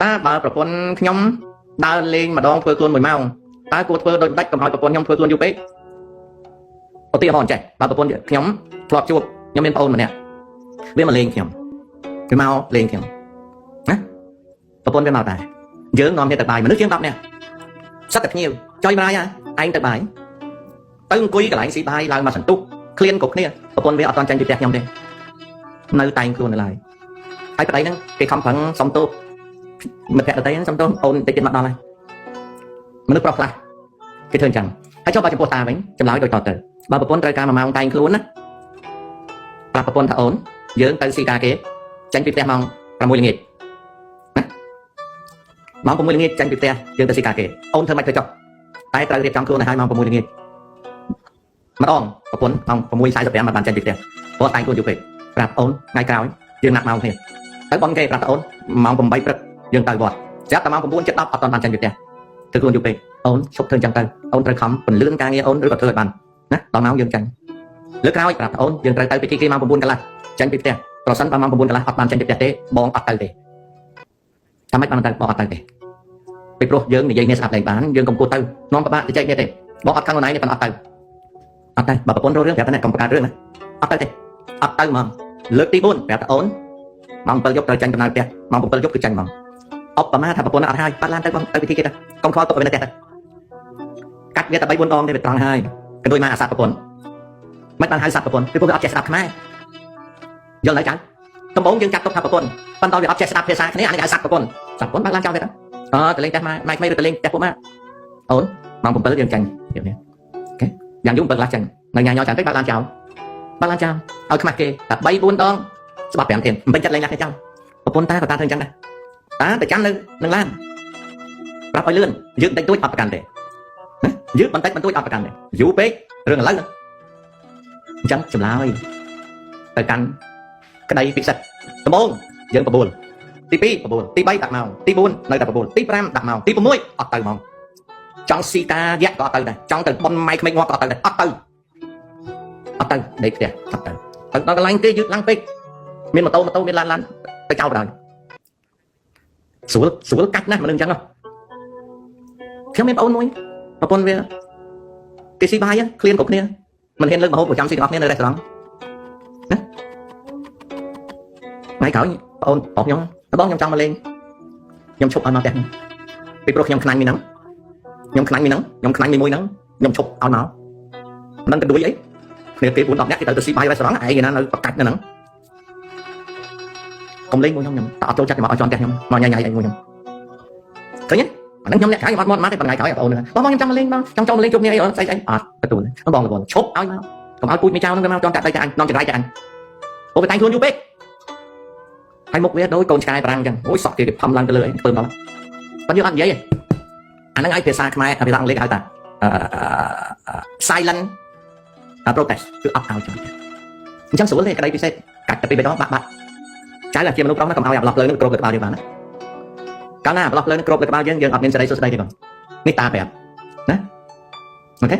ta bàប្រពន្ធខ្ញុំដើរលេងម្ដងធ្វើខ្លួន1ម៉ោងតើគួរធ្វើដូចដាច់កុំឲ្យប្រពន្ធខ្ញុំធ្វើខ្លួនយូរពេកឧទាហរណ៍ចេះបើប្រពន្ធខ្ញុំធ្លាប់ជួបខ្ញុំមានប្អូនម្នាក់វាមកលេងខ្ញុំវាមកលេងខ្ញុំណាប្រពន្ធវាមកតែយើងនាំគ្នាទៅបាយមនុស្សជាង10នាក់សិតតែភ្ញៀវចុយម្ដាយឯងទៅបាយទៅអង្គុយកន្លែងស៊ីបាយឡើងមកសន្ទុះឃ្លានគ្រប់គ្នាប្រពន្ធវាអត់ទាន់ចាញ់ពីផ្ទះខ្ញុំទេនៅតែងខ្លួននៅឡើយហើយប្តីហ្នឹងគេខំប្រឹងសុំទោសមិត្តភក្តិដទៃហ្នឹងសុំទោសអូនតិចទៀតមកដល់ហើយមនុស្សប្រុសខ្លះគេធ្វើអញ្ចឹងហើយចុះបើចំពោះតាវិញចម្លើយដូចតទៅបើប្រពន្ធត្រូវការ1ម៉ោងតែងខ្លួនណាប្រាប់ប្រពន្ធថាអូនយើងទៅស៊ីការគេចាញ់ពីផ្ទះម៉ោង6ល្ងាចណាម៉ោង6ល្ងាចចាញ់ពីផ្ទះយើងទៅស៊ីការគេអូនធ្វើម៉េចទៅចុះតែត្រូវរៀបចំខ្លួនឲ្យម៉ោង6ល្ងាចម្ដងប្រពន្ធម៉ោង6:45មកបានចាញ់ពីផ្ទះព្រោះតែងខ្លួនយូរពេកប្រាប់អូនថ្ងៃក្រោយយើងណាត់ម៉ោងគ្នាទៅបងគេប្រាប់ថាអូនម៉ោង8ព្រឹកយើងទៅវត្តស្រាប់តែម៉ោង9:10អត់ទាន់បានចាញ់ពីផ្ទះធ្វើខ្លួនយូរពេកអូនឈប់ធ្វើអញ្ចឹងទៅអូនត្រូវខំពន្លឿនការងារអូនឬក៏ធ្វើឲ្យបានណាដល់ម៉ោងយើងចាញ់លើក្រោយប្រាប់អូនយើងត្រូវទៅពិធីគេម៉ោង9កន្លះចាញ់ពីផ្ទះប្រសិនបើម៉ោង9កន្លះអត់បានចាញ់ពីផ្ទះទេបងអត់ទៅទេថាម៉េចបានទៅបងអត់ទៅទេពីព្រោះយើងនិយាយនេះស្ដាប់តែបានយើងកុំគួរទៅនាំប្របាក់ទៅចែកនេះទេបងអត់ខឹងខ្លួនឯងទេប៉ុន្តែអត់ទៅបើប្រពន្ធរករឿងប្រាប់តែកុំបង្កើតរឿងណាអត់ទៅទេអត់ទៅហ្មងលើកទី4ប្រាប់ថាអូនម៉ោង7យប់ត្រូវចាញ់ដំណើរផ្ទះម៉ោង7យប់គឺចាញ់ហ្មងអបប្រមាថាប្រពន្ធអត់ហើយបាត់ឡានទៅបងទៅពិធីគេទៅកុំខ្វល់ទុកឲ្យនៅផ្ទះទៅកាត់វាតែ3 4ដងទេវាត្រង់ហើយកន្ទុយមកអាសត្វប្រពន្ធមិនបានហៅសត្វប្រពន្ធពីព្រោះវាអត់ចេះស្ដាប់ខ្មែរយល់ហើយចាដំបូងយើងចាត់ទុកថាប្រពន្ធប៉ុន្តែវាអត់ចេះស្ដាប់ភាសាគ្នាអានេះហៅសត្វប្រពន្ធបាត់ឡានចោលទេទៅលេងផ្ទះម៉ែក្មេងឬទៅលេងផ្ទះពួកម៉ាអូនម៉ោង7យើងចាញ់ទៀតនេះអូខេយ៉ាងយូរ7កន្លះចាញ់នៅញ៉ាំញ៉ោចាញ់ពេកបាត់ឡានចោលឲ្យខ្មាស់គេតែ3 4ដងស្បាប់5ទៀតមិនពេញចិត្តលេងឡានទេចោលប្រពន្ធតាក៏តាធ្វើអញ្ចឹងដែរតាទៅចាំនៅនឹងឡានប្រាប់ឲ្យលឿនយើងបន្តិចតួចអត់ប្រកាន់ទេយើងបន្តិចបន្តួចអត់ប្រកាន់ទេយូរពេករឿងឥឡូវអញ្ចឹងចម្លើយទៅកាន់ក្តីពិសិដ្ឋដំបូងយើងបបួលទី2បបួលទី3ដាក់ម៉ោងទី4នៅតែបបួលទី5ដាក់ម៉ោងទី6អត់ទៅហ្មងចង់ស៊ីតាយៈក៏អត់ទៅដែរចង់ទៅបនម៉ៃក្មេងងាប់ក៏អត់ទៅដែរអត់ទៅដេកផ្ទះអត់ទៅដល់កន្លែងគេយឺតឡើងពេកមានម៉ូតូមានឡានទៅចោលបណ្ដោយស្រួលកាច់ណាស់មនុស្សអញ្ចឹងខ្ញុំមានប្អូនមួយប្រពន្ធវាគេស៊ីបាយឃ្លានគ្រប់គ្នាមិនហ៊ានលើកម្ហូបប្រចាំស៊ីទាំងអស់គ្នានៅរេស្តូរ៉ង់ណាថ្ងៃក្រោយប្អូនបងខ្ញុំចង់មកលេងខ្ញុំឈប់ឲ្យមកផ្ទះពីព្រោះខ្ញុំខ្លាញ់មីហ្នឹងខ្ញុំខ្លាញ់មីមួយហ្នឹងខ្ញុំឈប់ឲ្យមកមិនដឹងទៅដួយអីគ្នាគេ4 10នាក់គេទៅស៊ីបាយរេស្តូរ៉ង់ឯងណានៅបកាច់នៅហ្នឹងកុំលេងមួយខ្ញុំតើអត់ចូលចិត្តមកឲ្យជន់ផ្ទះខ្ញុំមកញ៉ៃអីមួយខ្ញុំឃើញទេអាហ្នឹងខ្ញុំអ្នកក្រោយអត់មកទេថ្ងៃក្រោយបងខ្ញុំចង់មកលេងបងចង់ចូលមកលេងជុំគ្នាអីអត់ស្អីអត់បន្ទូលបងឈប់ឲ្យមកកុំឲ្យពូជមីចៅហ្នឹងមកជន់កាត់ទៅចាអញនាំចង្រៃចាអញអូវាតែងខ្លួនយូរពេកហើយមុខវាដូចកូនឆ្កែប្រាំងអញ្ចឹងអូយសក់គេផំឡើងទៅលើអីធ្វើដល់ប៉ុន្តែយើងអត់និយាយទេអាហ្នឹងឲ្យភាសាខ្មែរភាសាអង់គ្លេសហៅថា silent protest គឺអត់ឲ្យចឹងអញ្ចឹងស្រួលទេក្តីពិសេសកាច់តែពី3 ដងបាក់ចៅជាមនុស្សប្រុសណាកុំឲ្យអាប្លោះភ្លើងនឹងគ្របលើក្បាលយើងបានណាកាលណាអាប្លោះភ្លើងនឹងគ្របលើក្បាលយើងអត់មានសេរីសុខស្ដីទេបងនេះតាប្រាប់ណាអូខេ